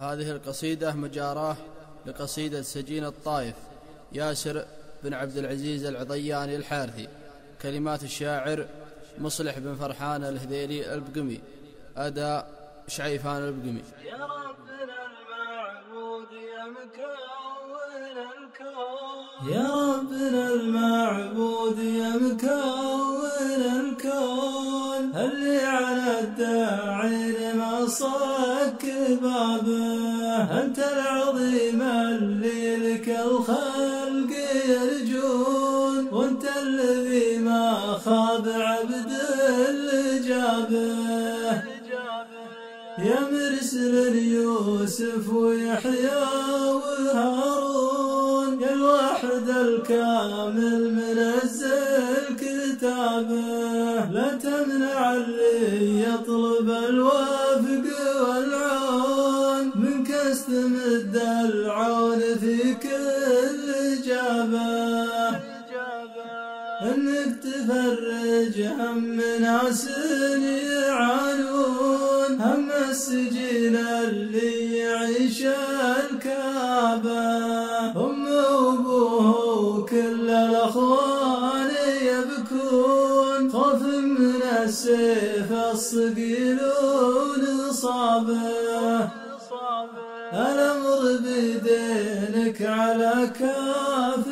هذه القصيدة مجاراة لقصيدة سجين الطائف ياسر بن عبد العزيز العضياني الحارثي. كلمات الشاعر مصلح بن فرحان الهذيلي البقمي. أداء شعيفان البقمي. يا ربنا المعبود يا مكون الكون، يا ربنا المعبود يا مكون الكون، اللي على الداعي لما صك بابه، أنت العظيم اللي لك الخلق يرجون، وأنت الذي ما خاب عبد الإجابة، يا مرسل يوسف ويحيى وهارون، يا الواحد الكامل منزل كتابه، لا تمنع اللي يطلب الوفق والعون، منك استمد العون في كل جابه، انك تفرج هم ناس يعانون، هم السجين اللي يعيش الكابة، أمه وأبوه وكل الأخوان يبكون، خوف من السيف الصقيل ونصابه، الأمر بيدينك على كاف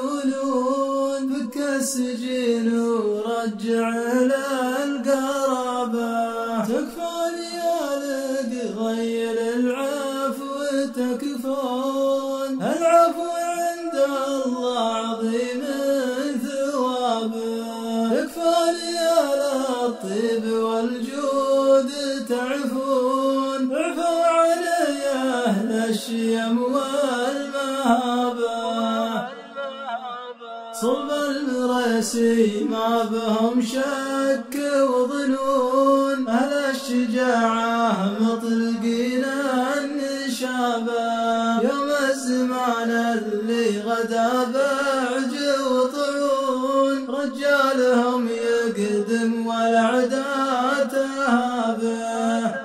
ونون، فك السجين ورجع للقرابة، تكفون يا لك غير العفو تكفون، العفو عند الله عظيم ثوابه، تكفون يا للطيب والجود تعفون، اعفوا علي أهل الشيم والمهابة، صلب المريسي ما بهم شك وظنون، أهل الشجاعة مطلقين النشابة، يوم الزمان اللي غدا بعج وطعون، رجالهم يقدم والعدا تهابه،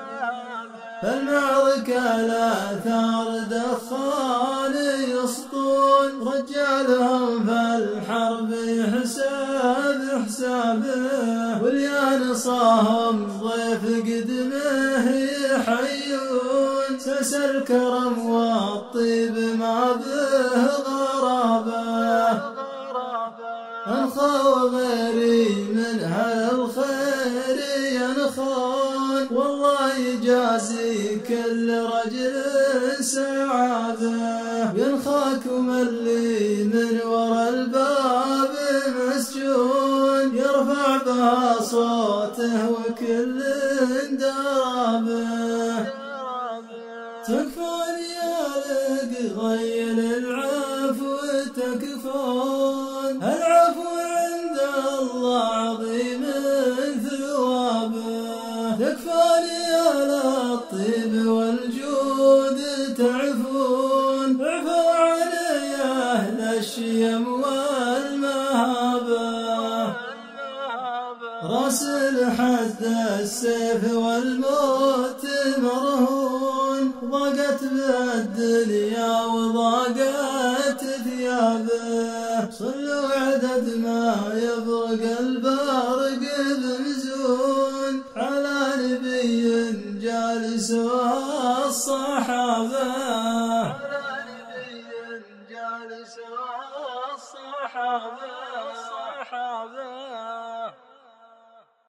فالمعركة الآثار دخان يسطون، رجالهم فالحرب يحسب حسابه، واليانصاهم ضيف قدمه يحيون، سس الكرم والطيب ما به غرابه، أنخى غيري من هالخير ينخون، والله يجازي كل رجل سعاده، ينخاكم اللي من ورا الباب مسجون، يرفع بها صوته وكل درابه، تكفون يا لك غير العفو تكفون، العفو عند الله عظيم ثوابه، تكفون يا للطيب والجود تعفون، اعفوا علي أهل الشيم والمهابة، راس الحد السيف والموت مرهون، ضاقت بالدنيا وضاقت ثيابه، صلوا عدد ما يبرق البرق بمزون، على نبي جالس الصحابة، على نبي جالس الصحابة.